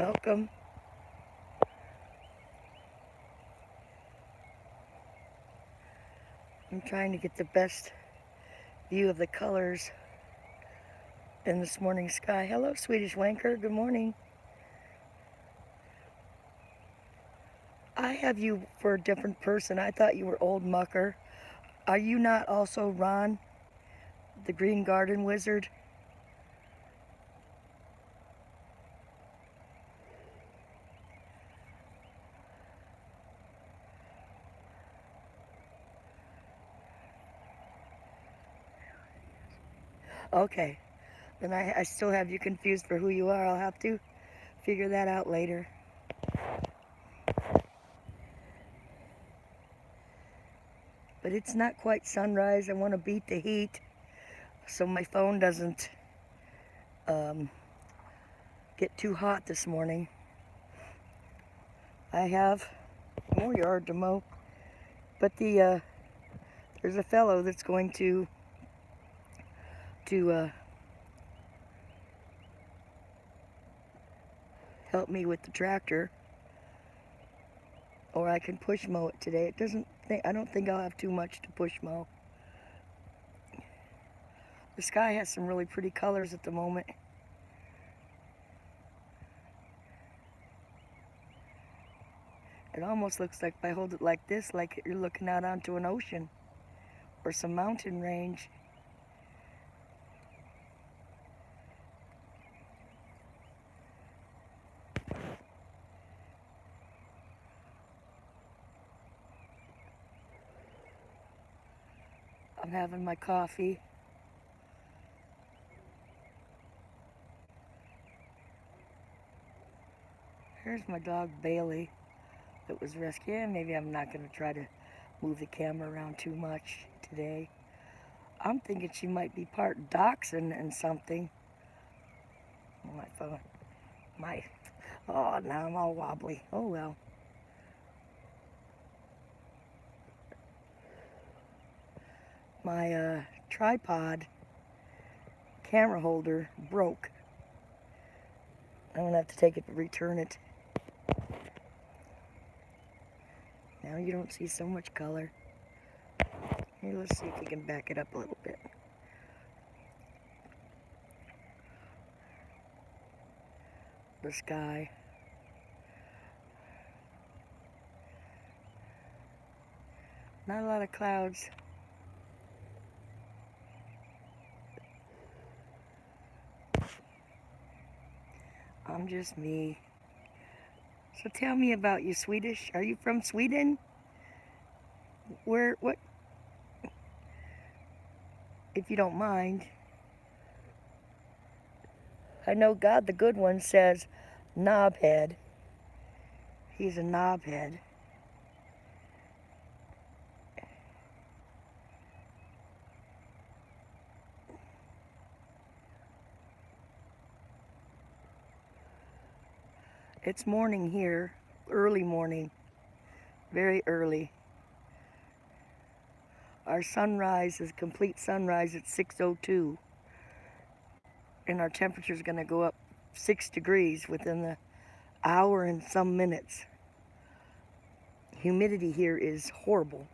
Welcome. I'm trying to get the best view of the colors in this morning sky. Hello, Swedish Wanker. Good morning. I have you for a different person. I thought you were Old Mucker. Are you not also Ron, the Green Garden Wizard? Okay, then I still have you confused for who you are. I'll have to figure that out later. But it's not quite sunrise. I want to beat the heat so my phone doesn't get too hot this morning. I have more yard to mow, but there's a fellow that's going to help me with the tractor, or I can push mow it today. I don't think I'll have too much to push mow. The sky has some really pretty colors at the moment. It almost looks like, if I hold it like this, like you're looking out onto an ocean or some mountain range. I'm having my coffee. Here's my dog Bailey that was rescued. Maybe I'm not going to try to move the camera around too much today. I'm thinking she might be part dachshund and something. Oh, my phone. Oh, now I'm all wobbly. Oh, well. My tripod camera holder broke. I'm going to have to take it to return it. Now you don't see so much color. Here, let's see if we can back it up a little bit. The sky. Not a lot of clouds. I'm just me. So tell me about you, Swedish. Are you from Sweden? What? If you don't mind. I know God the Good One says knobhead. He's a knobhead. It's morning here, early morning, very early. Our sunrise is complete sunrise at 6:02, and our temperature is going to go up 6 degrees within the hour and some minutes. Humidity here is horrible.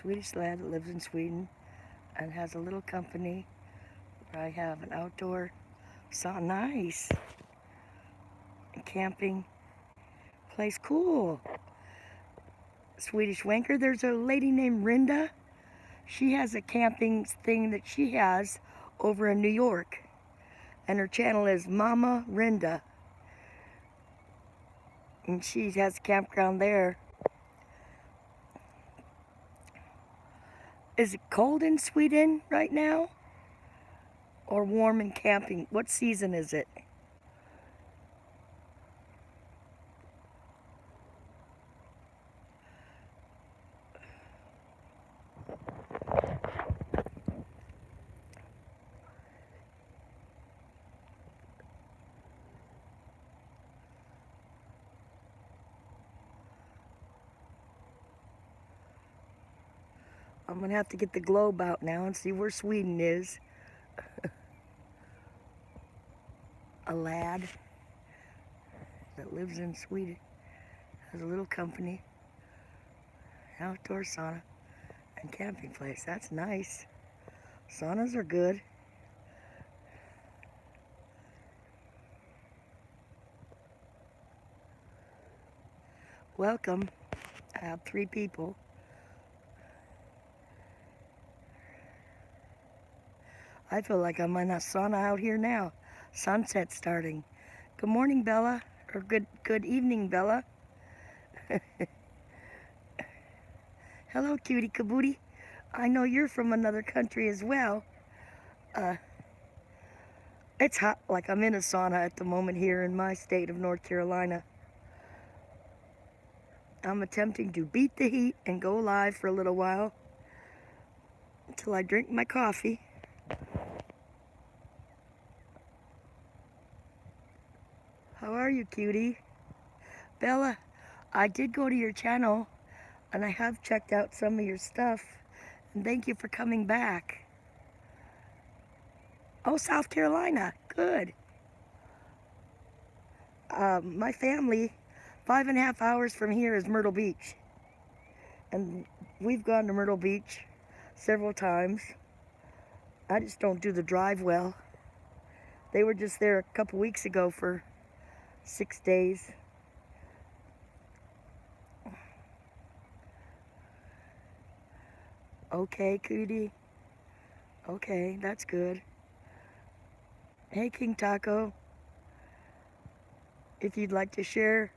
Swedish lad that lives in Sweden and has a little company where I have an outdoor nice camping place. Cool. Swedish Wanker, there's a lady named Rinda. She has a camping thing that she has over in New York, and her channel is Mama Rinda, and she has a campground there. Is it cold in Sweden right now? Or warm and camping? What season is it? I'm gonna have to get the globe out now and see where Sweden is. A lad that lives in Sweden has a little company, outdoor sauna and camping place. That's nice. Saunas are good. Welcome. I have 3 people. I feel like I'm in a sauna out here now. Sunset starting. Good morning, Bella. Or good evening, Bella. Hello, cutie kabooty. I know you're from another country as well. It's hot, like I'm in a sauna at the moment here in my state of North Carolina. I'm attempting to beat the heat and go live for a little while until I drink my coffee. How are you, cutie? Bella, I did go to your channel and I have checked out some of your stuff, and thank you for coming back. Oh, South Carolina, good. My family, 5.5 hours from here is Myrtle Beach. And we've gone to Myrtle Beach several times. I just don't do the drive well. They were just there a couple weeks ago for 6 days. Okay, Cootie. Okay, that's good. Hey, King Taco. If you'd like to share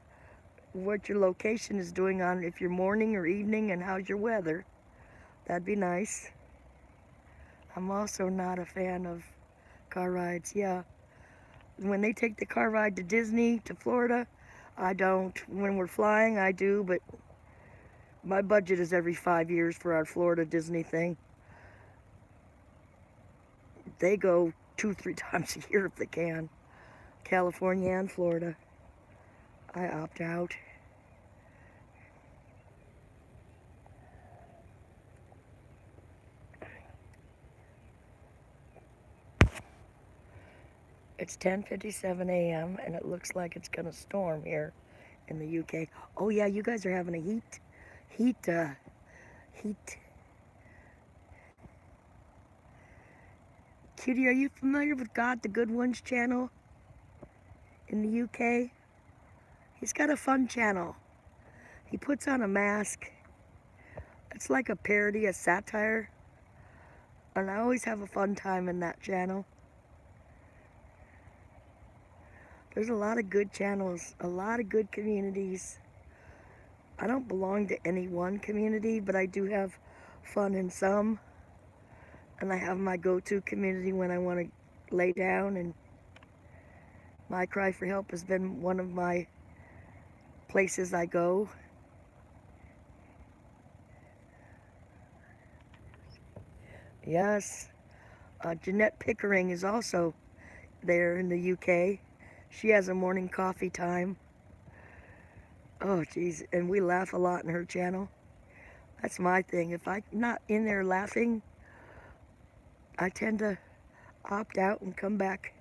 what your location is doing on, if you're morning or evening, and how's your weather, that'd be nice. I'm also not a fan of car rides. Yeah, when they take the car ride to Disney, to Florida, I don't. When we're flying, I do, but my budget is every 5 years for our Florida Disney thing. They go 2-3 times a year if they can. California and Florida. I opt out. It's 10:57 a.m. and it looks like it's gonna storm here in the UK. Oh yeah, you guys are having a heat. Cutie, are you familiar with God the Good Ones channel in the UK? He's got a fun channel. He puts on a mask. It's like a parody, a satire. And I always have a fun time in that channel. There's a lot of good channels, a lot of good communities. I don't belong to any one community, but I do have fun in some. And I have my go-to community when I want to lay down, and My Cry for Help has been one of my places I go. Yes, Jeanette Pickering is also there in the UK. She has a morning coffee time. Oh, geez, and we laugh a lot in her channel. That's my thing. If I'm not in there laughing, I tend to opt out and come back.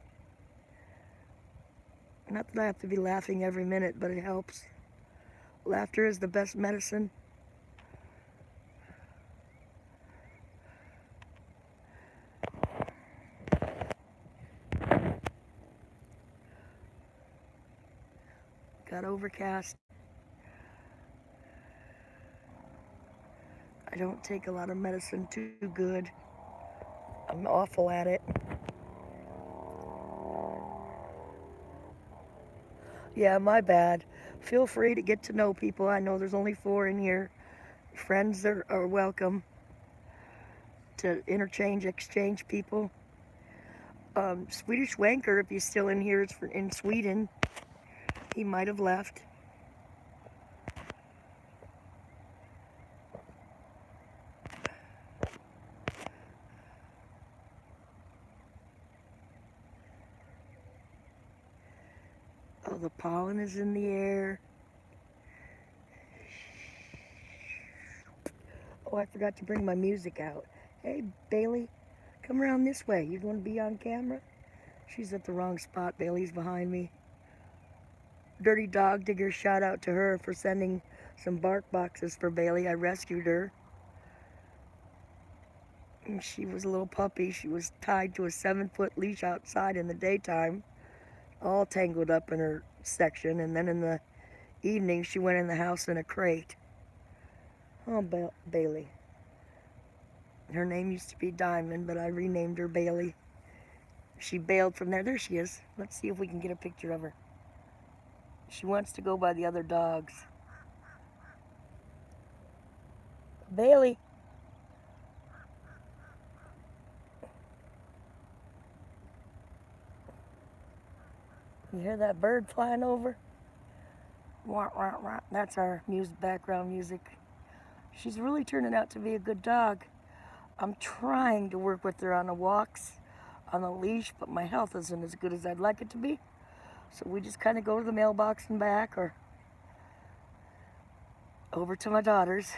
Not that I have to be laughing every minute, but it helps. Laughter is the best medicine. Got overcast. I don't take a lot of medicine too good. I'm awful at it. Yeah, my bad. Feel free to get to know people. I know there's only 4 in here. Friends are welcome to exchange people. Swedish Wanker, if he's still in here, is in Sweden. He might have left. Oh, the pollen is in the air. Oh, I forgot to bring my music out. Hey, Bailey, come around this way. You want to be on camera? She's at the wrong spot. Bailey's behind me. Dirty Dog Digger, shout out to her for sending some bark boxes for Bailey. I rescued her. And she was a little puppy. She was tied to a 7-foot leash outside in the daytime, all tangled up in her section. And then in the evening, she went in the house in a crate. Oh, Bailey. Her name used to be Diamond, but I renamed her Bailey. She bailed from there. There she is. Let's see if we can get a picture of her. She wants to go by the other dogs. Bailey. You hear that bird flying over? Wah, wah, wah. That's our background music. She's really turning out to be a good dog. I'm trying to work with her on the walks, on the leash, but my health isn't as good as I'd like it to be. So we just kind of go to the mailbox and back, or over to my daughter's.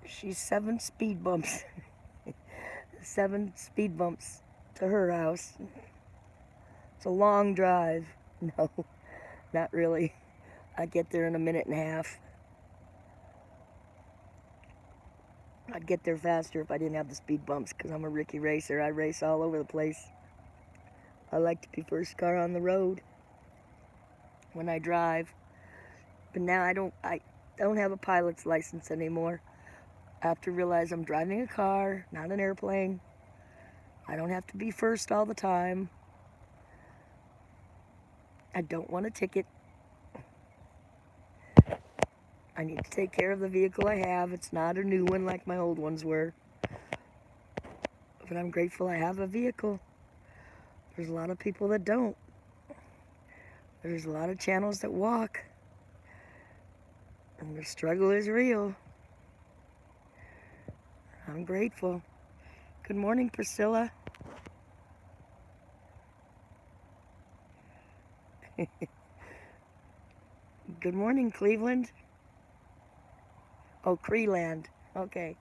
She's 7 speed bumps. 7 speed bumps to her house. It's a long drive. No, not really. I'd get there in a minute and a half. I'd get there faster if I didn't have the speed bumps, because I'm a Ricky racer. I race all over the place. I like to be first car on the road when I drive. But now I don't have a pilot's license anymore. I have to realize I'm driving a car, not an airplane. I don't have to be first all the time. I don't want a ticket. I need to take care of the vehicle I have. It's not a new one like my old ones were. But I'm grateful I have a vehicle. There's a lot of people that don't. There's a lot of channels that walk. And the struggle is real. I'm grateful. Good morning, Priscilla. Good morning, Cleveland. Oh, Creeland. Okay.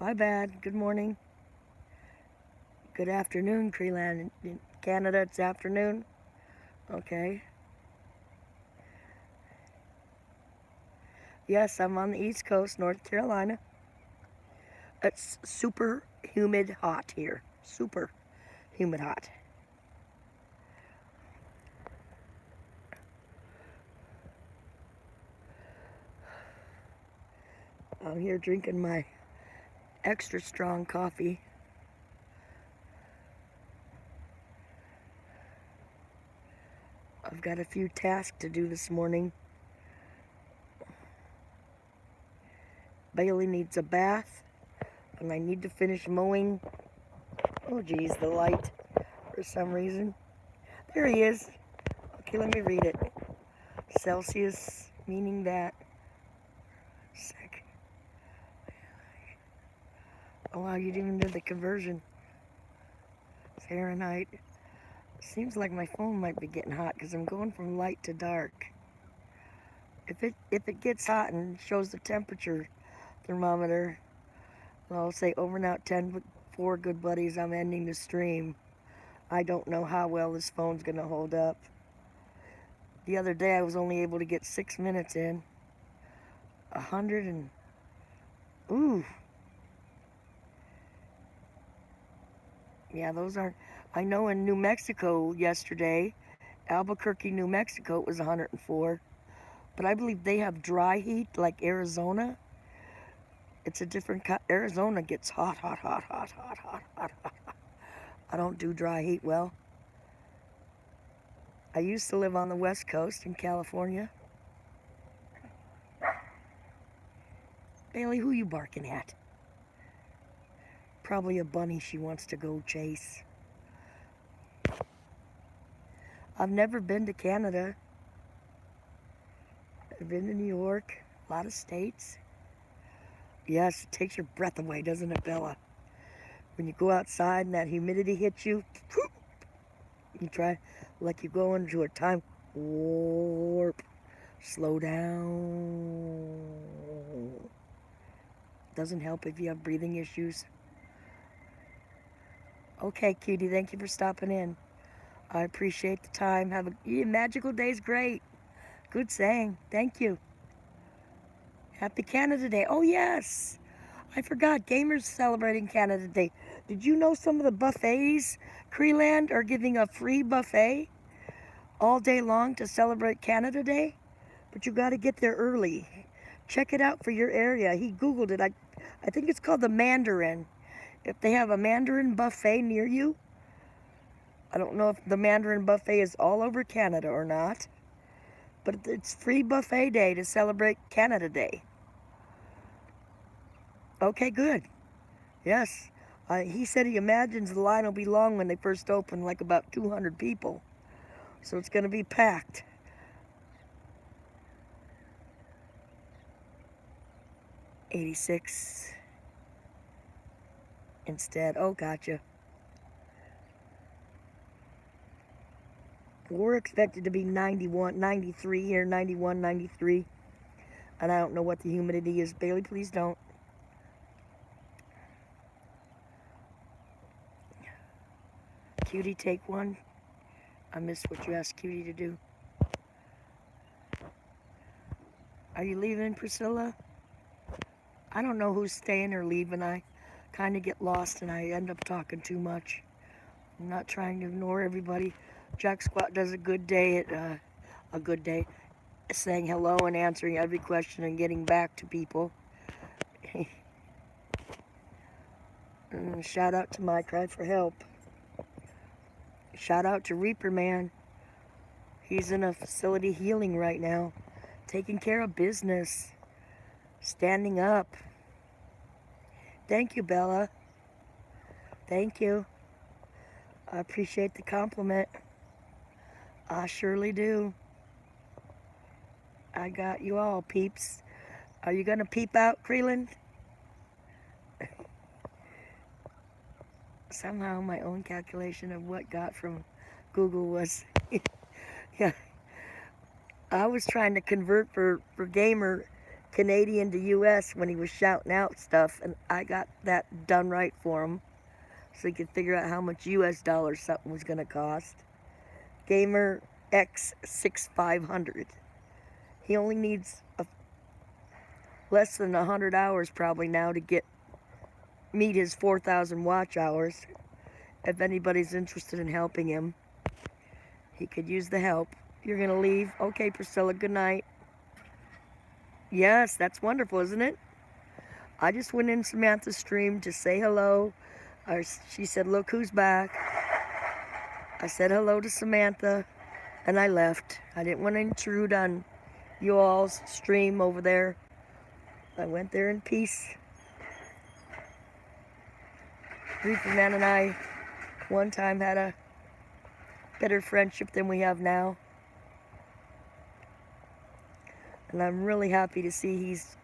My bad. Good morning. Good afternoon, Creeland. In Canada, it's afternoon. Okay. Yes, I'm on the East Coast, North Carolina. It's super humid hot here. Super humid hot. I'm here drinking my extra strong coffee. I've got a few tasks to do this morning. Bailey needs a bath, and I need to finish mowing. Oh geez, the light, for some reason. There he is. Okay, let me read it. Celsius, meaning that. Sec. Oh wow, you didn't even do the conversion. Fahrenheit. Seems like my phone might be getting hot because I'm going from light to dark. If it gets hot and shows the temperature thermometer, I'll say over and out 10-4, good buddies, I'm ending the stream. I don't know how well this phone's gonna hold up. The other day I was only able to get 6 minutes in. 100 and ooh. Yeah, those aren't. I know in New Mexico yesterday, Albuquerque, New Mexico, it was 104. But I believe they have dry heat like Arizona. It's a different Arizona gets hot, hot, hot, hot, hot, hot, hot, hot. I don't do dry heat well. I used to live on the West Coast in California. Bailey, who you barking at? Probably a bunny she wants to go chase. I've never been to Canada. I've been to New York, a lot of states. Yes, it takes your breath away, doesn't it, Bella? When you go outside and that humidity hits you, you try like you go into a time warp. Slow down. Doesn't help if you have breathing issues. Okay, cutie, thank you for stopping in. I appreciate the time. Have a magical day's great. Good saying. Thank you. Happy Canada Day. Oh, yes. I forgot. Gamers celebrating Canada Day. Did you know some of the buffets, Creeland, are giving a free buffet all day long to celebrate Canada Day? But you got to get there early. Check it out for your area. He Googled it. I think it's called the Mandarin. If they have a Mandarin buffet near you, I don't know if the Mandarin buffet is all over Canada or not, but it's free buffet day to celebrate Canada Day. Okay, good. Yes. He said he imagines the line will be long when they first open, like about 200 people. So it's going to be packed. $86 instead. Oh, gotcha. We're expected to be 91, 93 here, 91, 93. And I don't know what the humidity is. Bailey, please don't. Cutie, take one. I missed what you asked Cutie to do. Are you leaving, Priscilla? I don't know who's staying or leaving. I kind of get lost and I end up talking too much. I'm not trying to ignore everybody. Jack Squat does a good day saying hello and answering every question and getting back to people. Shout out to My Cry for Help. Shout out to Reaper Man. He's in a facility healing right now, taking care of business, standing up. Thank you, Bella. Thank you. I appreciate the compliment. I surely do. I got you all, peeps. Are you gonna peep out, Creeland? Somehow my own calculation of what got from Google was, yeah. I was trying to convert for Gamer Canadian to US when he was shouting out stuff, and I got that done right for him, so he could figure out how much US dollars something was gonna cost. Gamer X6500. He only needs less than 100 hours probably now to meet his 4,000 watch hours. If anybody's interested in helping him, he could use the help. You're gonna leave? Okay, Priscilla, good night. Yes, that's wonderful, isn't it? I just went in Samantha's stream to say hello. She said, look who's back. I said hello to Samantha, and I left. I didn't want to intrude on you all's stream over there. I went there in peace. Reaper Man and I one time had a better friendship than we have now. And I'm really happy to see he's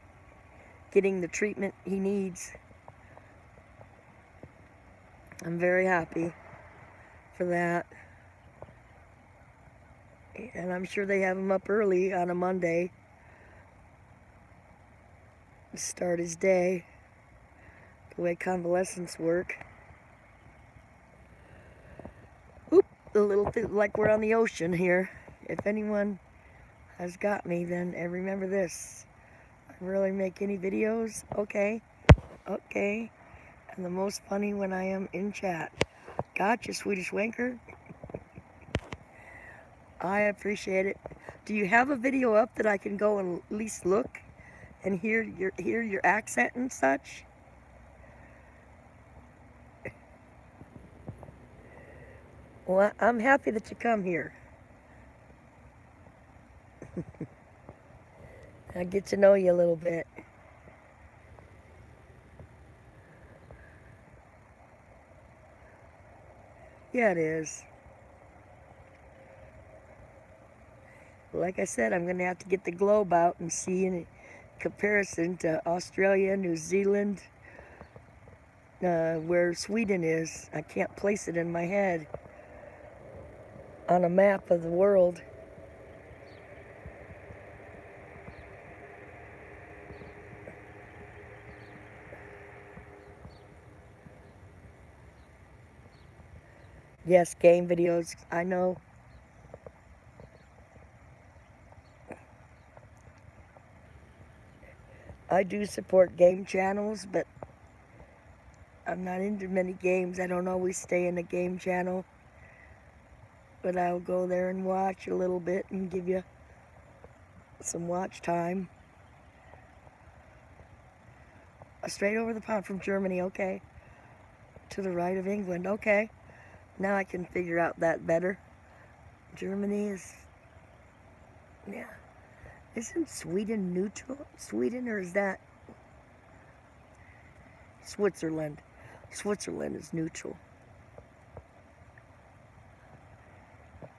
getting the treatment he needs. I'm very happy for that. And I'm sure they have him up early on a Monday to start his day, the way convalescents work. Oop, a little bit like we're on the ocean here. If anyone has got me, then remember this. I rarely make any videos. Okay. And the most funny when I am in chat. Gotcha, Swedish Wanker. I appreciate it. Do you have a video up that I can go and at least look and hear your accent and such? Well, I'm happy that you come here. I get to know you a little bit. Yeah, it is. Like I said, I'm going to have to get the globe out and see in comparison to Australia, New Zealand, where Sweden is. I can't place it in my head on a map of the world. Yes, game videos, I know. I do support game channels, but I'm not into many games. I don't always stay in the game channel. But I'll go there and watch a little bit and give you some watch time. Straight over the pond from Germany, okay. To the right of England, okay. Now I can figure out that better. Germany is, yeah. Isn't Sweden neutral? Sweden, or is that Switzerland? Switzerland is neutral.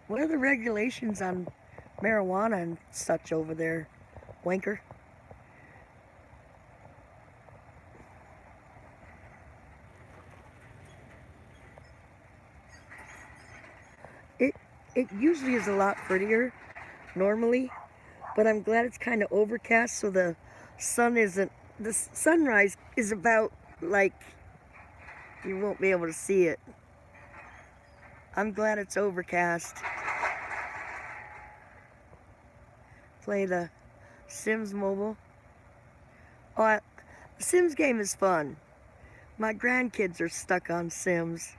What are the regulations on marijuana and such over there, wanker? It usually is a lot prettier normally, but I'm glad it's kind of overcast so the sun isn't, the sunrise is about like you won't be able to see it. I'm glad it's overcast. Play the Sims Mobile. Oh, the Sims game is fun. My grandkids are stuck on Sims.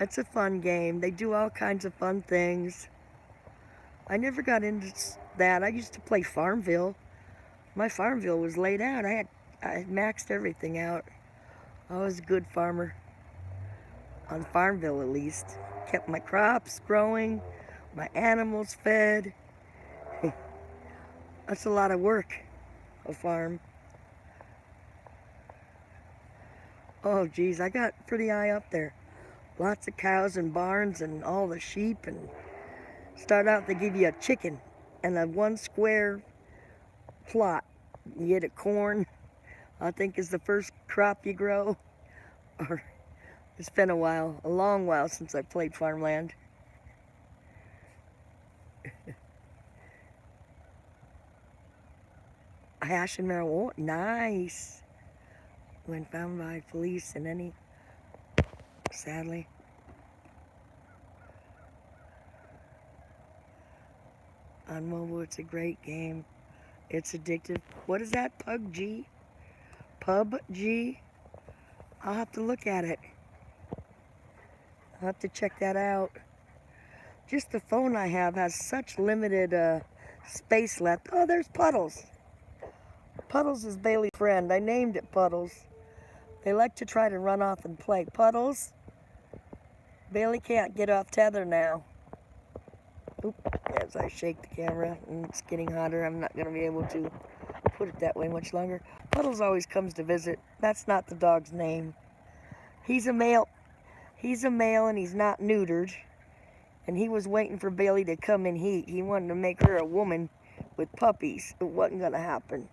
It's a fun game. They do all kinds of fun things. I never got into that. I used to play Farmville. My Farmville was laid out. I had maxed everything out. I was a good farmer. On Farmville, at least. Kept my crops growing, my animals fed. That's a lot of work, a farm. Oh, geez, I got pretty high up there. Lots of cows and barns and all the sheep. And start out, they give you a chicken and a 1 square plot. You get a corn, I think is the first crop you grow. Or it's been a while, a long while since I played farmland. Hash and marijuana, nice. When found by police in any, sadly. On mobile, it's a great game. It's addictive. What is that, PUBG? PUBG? I'll have to look at it. I'll have to check that out. Just the phone I have has such limited space left. Oh, there's Puddles. Puddles is Bailey's friend. I named it Puddles. They like to try to run off and play. Puddles? Bailey can't get off tether now. Oop, as I shake the camera and it's getting hotter, I'm not going to be able to put it that way much longer. Puddles always comes to visit. That's not the dog's name. He's a male. He's a male and he's not neutered. And he was waiting for Bailey to come in heat. He wanted to make her a woman with puppies. It wasn't going to happen.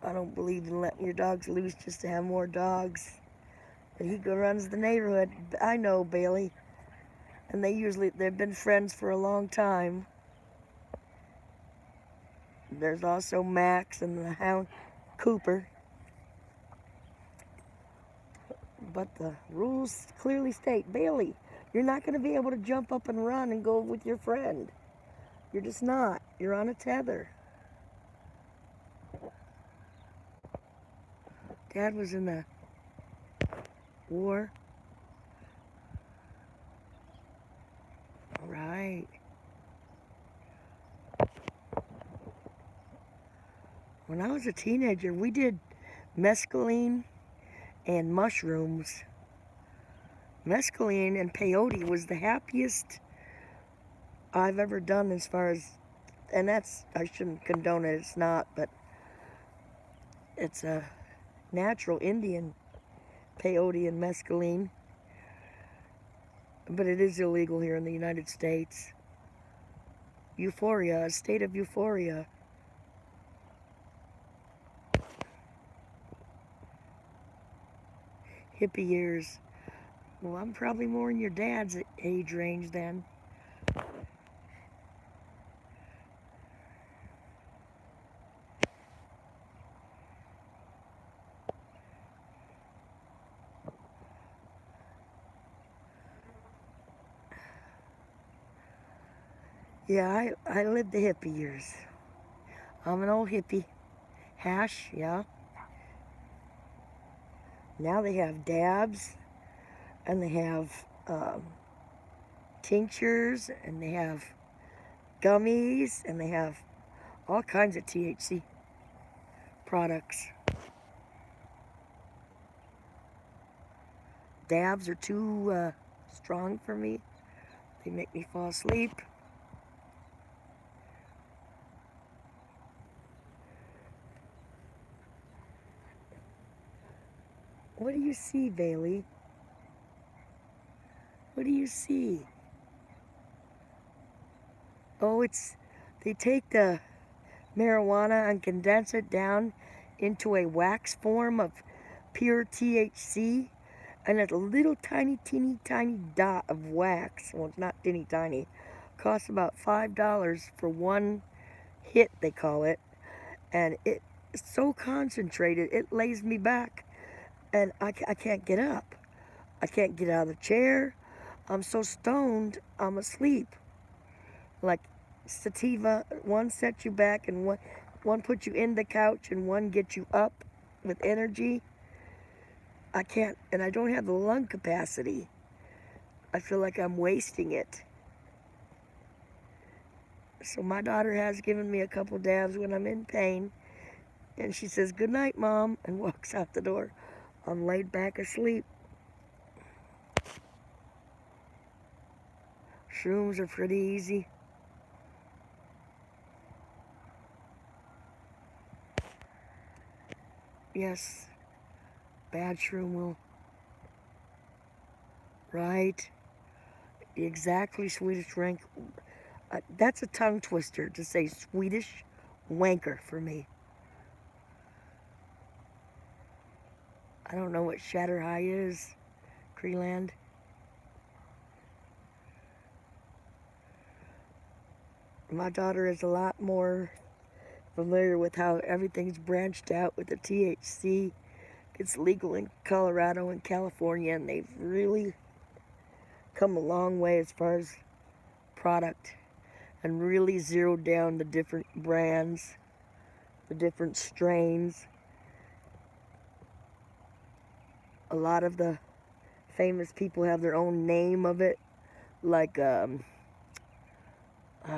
I don't believe in letting your dogs loose just to have more dogs. But he runs the neighborhood. I know Bailey. And they've been friends for a long time. There's also Max and the hound, Cooper. But the rules clearly state, Bailey, you're not going to be able to jump up and run and go with your friend. You're just not. You're on a tether. Dad was in the war. Right. When I was a teenager, we did mescaline and mushrooms. Mescaline and peyote was the happiest I've ever done as far as, and that's, I shouldn't condone it, it's not, but it's a natural Indian peyote and mescaline. But it is illegal here in the United States. Euphoria, a state of euphoria. Hippie years. Well, I'm probably more in your dad's age range then. Yeah, I lived the hippie years. I'm an old hippie. Hash, yeah. Now they have dabs, and they have tinctures, and they have gummies, and they have all kinds of THC products. Dabs are too strong for me. They make me fall asleep. What do you see, Bailey? What do you see? Oh, they take the marijuana and condense it down into a wax form of pure THC, and it's a little tiny, teeny, tiny dot of wax. Well, it's not teeny tiny. Costs about $5 for one hit, they call it, and it's so concentrated it lays me back, and I can't get up. I can't get out of the chair. I'm so stoned, I'm asleep. Like sativa, one sets you back, and one puts you in the couch, and one gets you up with energy. I can't, and I don't have the lung capacity. I feel like I'm wasting it. So my daughter has given me a couple dabs when I'm in pain, and she says, "Good night, Mom," and walks out the door. I'm laid back asleep. Shrooms are pretty easy. Yes, bad shroom will. Right. Exactly, Swedish rank. That's a tongue twister to say Swedish wanker for me. I don't know what Shatter High is, Creeland. My daughter is a lot more familiar with how everything's branched out with the THC. It's legal in Colorado and California, and they've really come a long way as far as product and really zeroed down the different brands, the different strains. A lot of the famous people have their own name of it, like, oh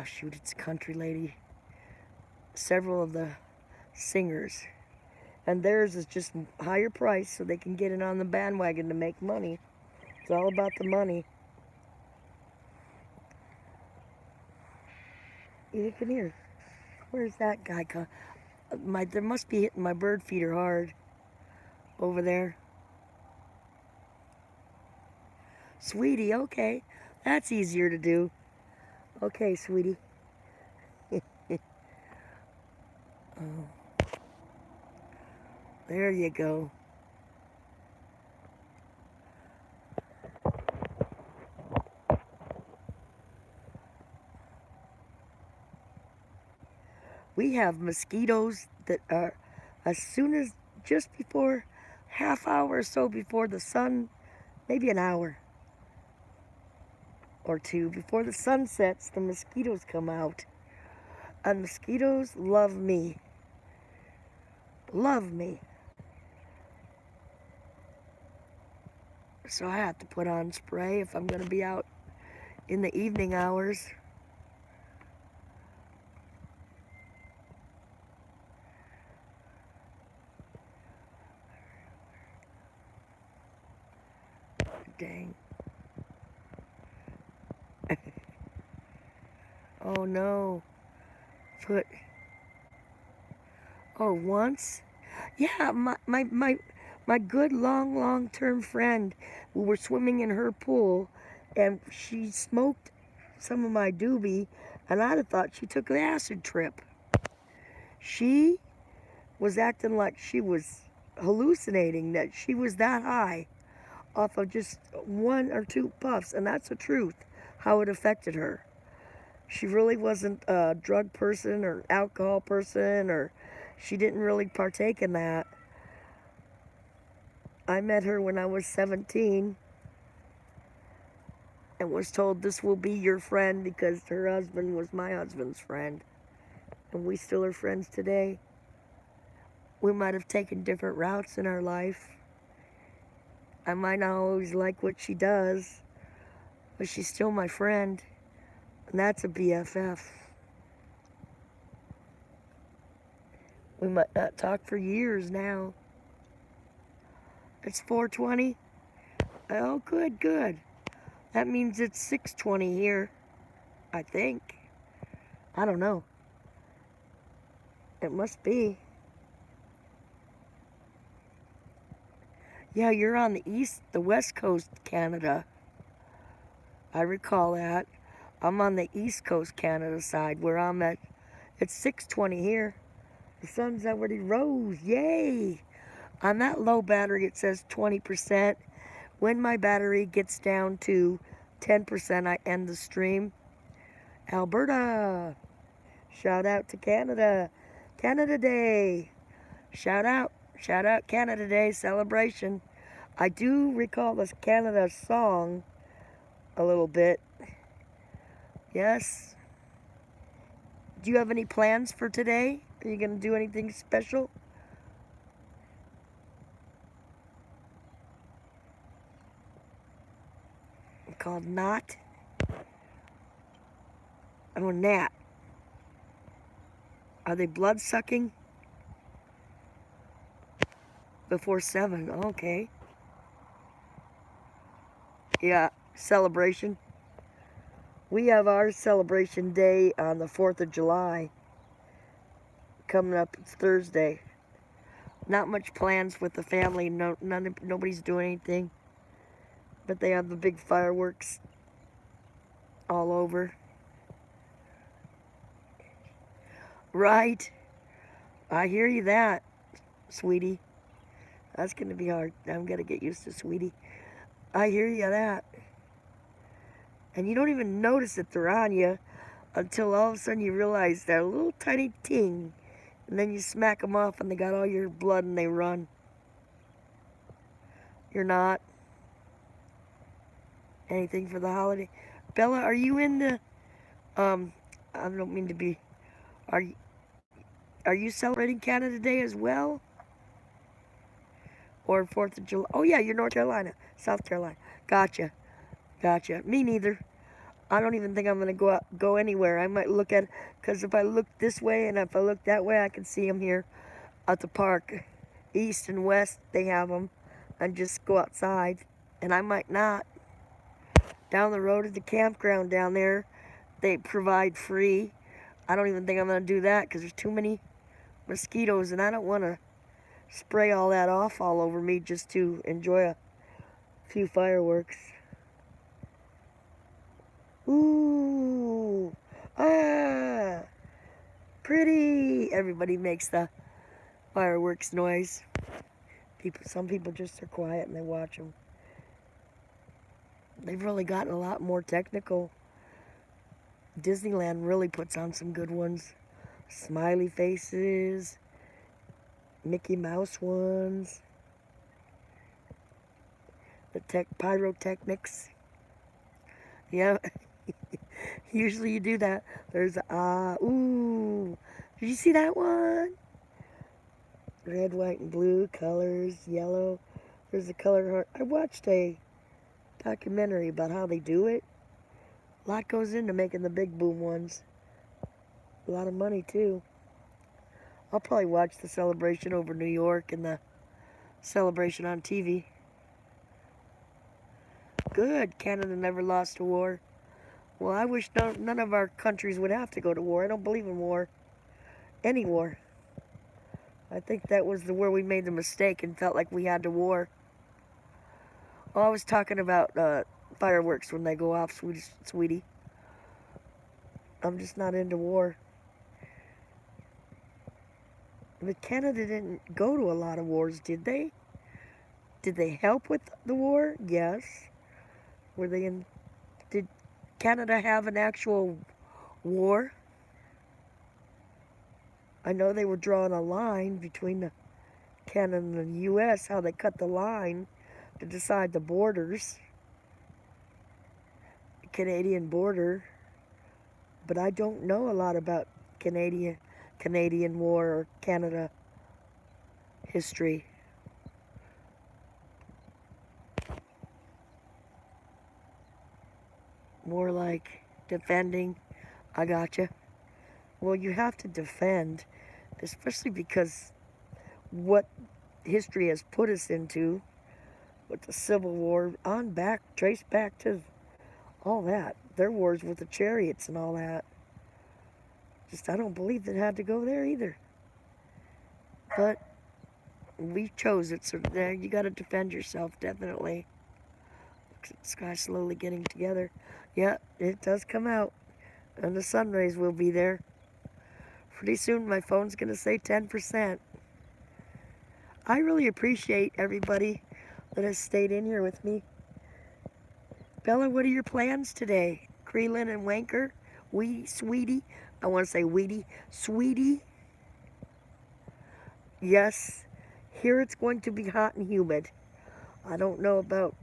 shoot, it's Country Lady. Several of the singers. And theirs is just higher price so they can get it on the bandwagon to make money. It's all about the money. You can hear. Where's that guy? There must be hitting my bird feeder hard over there. Sweetie, okay. That's easier to do. Okay, sweetie. Oh, there you go. We have mosquitoes that are, as soon as just before, half hour or so before the sun, maybe an hour or two before the sun sets, the mosquitoes come out. And mosquitoes love me. Love me. So I have to put on spray if I'm going to be out in the evening hours. Dang. Oh no. Foot. Oh, once? Yeah, my good long-term friend, we were swimming in her pool, and she smoked some of my doobie, and I'd have thought she took an acid trip. She was acting like she was hallucinating, that she was that high off of just one or two puffs, and that's the truth, how it affected her. She really wasn't a drug person or alcohol person, or she didn't really partake in that. I met her when I was 17, and was told this will be your friend because her husband was my husband's friend. And we still are friends today. We might have taken different routes in our life. I might not always like what she does, but she's still my friend. And that's a BFF. We might not talk for years now. It's 4:20. Oh, good, good. That means it's 6:20 here, I think. I don't know. It must be. Yeah, you're on the west coast Canada. I recall that. I'm on the east coast Canada side where I'm at. It's 6:20 here. The sun's already rose. Yay! On that low battery, it says 20%. When my battery gets down to 10%, I end the stream. Alberta! Shout out to Canada. Canada Day. Shout out Canada Day celebration. I do recall this Canada song a little bit. Yes. Do you have any plans for today? Are you going to do anything special? Called Knot. Oh, gnat. Are they blood sucking? Before 7. Okay. Yeah, celebration. We have our celebration day on the 4th of July. Coming up, it's Thursday. Not much plans with the family. Nobody's doing anything. But they have the big fireworks all over. Right. I hear you that, sweetie. That's going to be hard. I'm going to get used to sweetie. I hear you that. And you don't even notice that they're on you until all of a sudden you realize they're a little tiny ting. And then you smack them off and they got all your blood and they run. You're not. Anything for the holiday? Bella, are you in the, I don't mean to be, are you celebrating Canada Day as well? Or 4th of July? Oh yeah, you're North Carolina, South Carolina. Gotcha. Me neither. I don't even think I'm going to go anywhere. I might look at, because if I look this way and if I look that way, I can see them here at the park. East and west, they have them. And just go outside. And I might not. Down the road at the campground down there, they provide free. I don't even think I'm going to do that because there's too many mosquitoes and I don't want to spray all that off all over me just to enjoy a few fireworks. Ooh, ah, pretty. Everybody makes the fireworks noise. Some people just are quiet and they watch them. They've really gotten a lot more technical. Disneyland really puts on some good ones. Smiley faces, Mickey Mouse ones, the pyrotechnics. Yeah, usually you do that. There's ooh, did you see that one? Red, white, and blue colors, yellow. There's a color heart. I watched a documentary about how they do it. A lot goes into making the big boom ones. A lot of money too. I'll probably watch the celebration over New York and the celebration on TV. Good. Canada never lost a war. Well, I wish none of our countries would have to go to war. I don't believe in war. Any war. I think that was where we made the mistake and felt like we had to war. Well, I was talking about fireworks when they go off, sweetie. I'm just not into war. But Canada didn't go to a lot of wars, did they? Did they help with the war? Yes. Were they in... Did Canada have an actual war? I know they were drawing a line between the Canada and the U.S., how they cut the line to decide the borders. Canadian border, but I don't know a lot about Canadian War or Canada history. More like defending. I gotcha. Well, you have to defend, especially because what history has put us into with the Civil War on back, trace back to all that. Their wars with the chariots and all that. Just, I don't believe it had to go there either. But we chose it, so there you got to defend yourself, definitely. The sky's slowly getting together. Yeah, it does come out. And the sun rays will be there. Pretty soon my phone's going to say 10%. I really appreciate everybody that has stayed in here with me. Bella, what are your plans today? Creelin and Wanker? Sweetie? I want to say Weedy. Sweetie? Yes. Here it's going to be hot and humid. I don't know about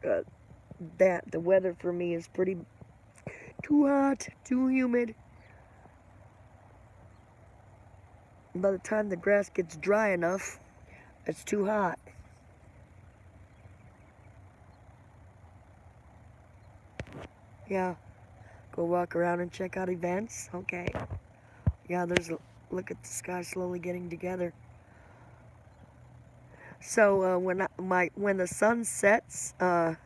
that. The weather for me is pretty too hot, too humid. By the time the grass gets dry enough, it's too hot. Yeah. Go walk around and check out events. Okay. Yeah, look at the sky slowly getting together. So when the sun sets, Bella,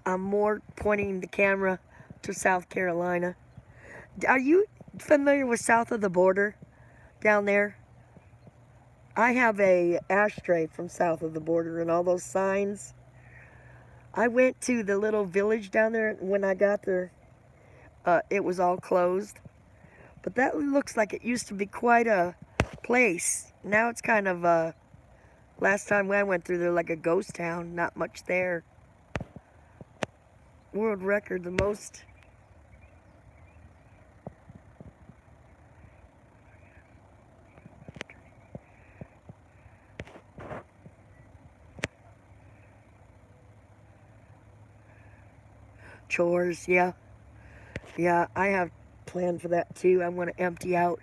I'm more pointing the camera to South Carolina. Are you familiar with south of the border down there? I have a ashtray from south of the border and all those signs. I went to the little village down there. When I got there, it was all closed. But that looks like it used to be quite a place. Now it's kind of, last time I went through there, like a ghost town. Not much there. World record, the most. Chores, yeah. Yeah, I have planned for that too. I want to empty out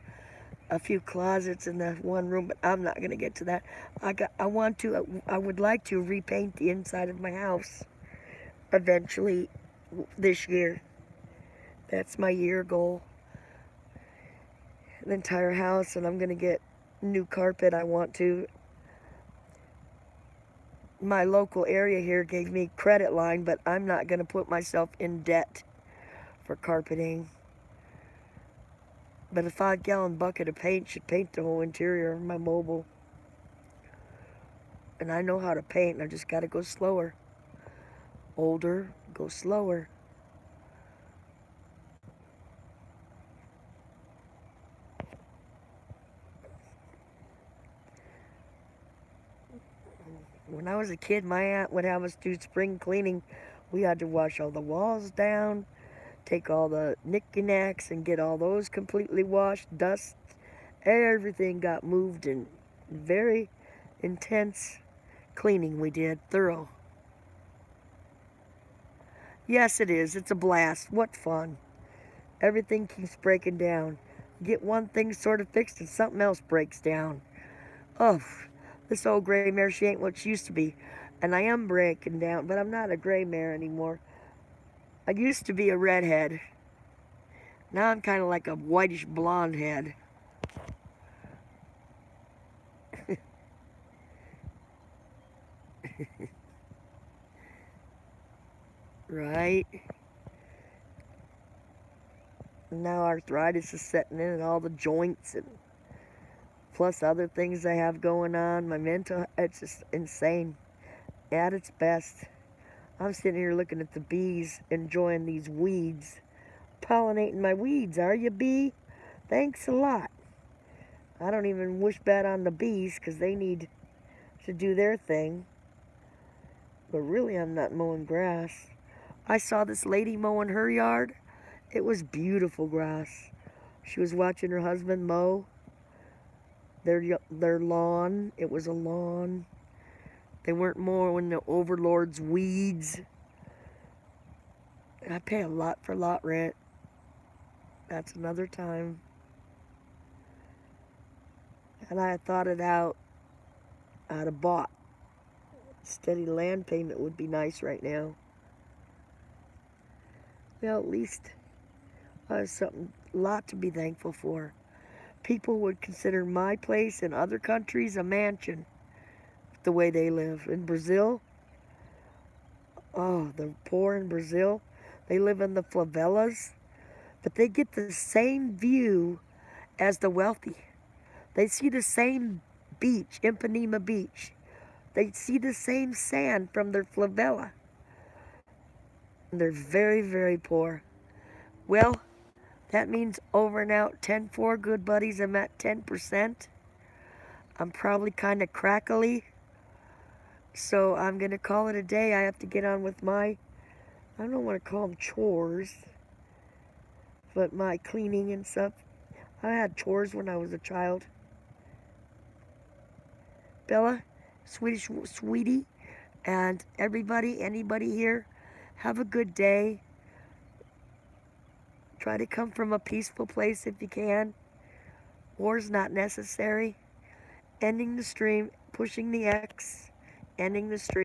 a few closets in the one room, but I'm not going to get to that. I would like to repaint the inside of my house eventually this year. That's my year goal. The entire house, and I'm going to get new carpet. I want to. My local area here gave me credit line, but I'm not going to put myself in debt for carpeting. But a 5-gallon bucket of paint should paint the whole interior of my mobile. And I know how to paint, I just got to go slower. Older, go slower. When I was a kid, my aunt would have us do spring cleaning. We had to wash all the walls down, take all the knickknacks and get all those completely washed, dust. Everything got moved, and very intense cleaning we did, thorough. Yes, it is. It's a blast. What fun. Everything keeps breaking down. Get one thing sort of fixed and something else breaks down. Oh, this old gray mare, she ain't what she used to be. And I am breaking down, but I'm not a gray mare anymore. I used to be a redhead. Now I'm kind of like a whitish blonde head. Right? Now arthritis is setting in all the joints, and plus other things I have going on. My mental, it's just insane at its best. I'm sitting here looking at the bees, enjoying these weeds. Pollinating my weeds, are you, bee? Thanks a lot. I don't even wish bad on the bees because they need to do their thing. But really, I'm not mowing grass. I saw this lady mowing her yard. It was beautiful grass. She was watching her husband mow their lawn. It was a lawn. They weren't mowing the overlord's weeds. I pay a lot for lot rent. That's another time. And I had thought it out. I'd have bought. Steady land payment would be nice right now. Well, at least I have something, a lot to be thankful for. People would consider my place in other countries a mansion, the way they live. In Brazil, oh, the poor in Brazil, they live in the favelas, but they get the same view as the wealthy. They see the same beach, Ipanema Beach. They see the same sand from their favela. And they're very, very poor. Well, that means over and out, 10-4, good buddies. I'm at 10%. I'm probably kind of crackly. So I'm going to call it a day. I have to get on with my, I don't want to call them chores, but my cleaning and stuff. I had chores when I was a child. Bella, sweetie, and everybody, anybody here, have a good day. Try to come from a peaceful place if you can. War's not necessary. Ending the stream, pushing the X, ending the stream.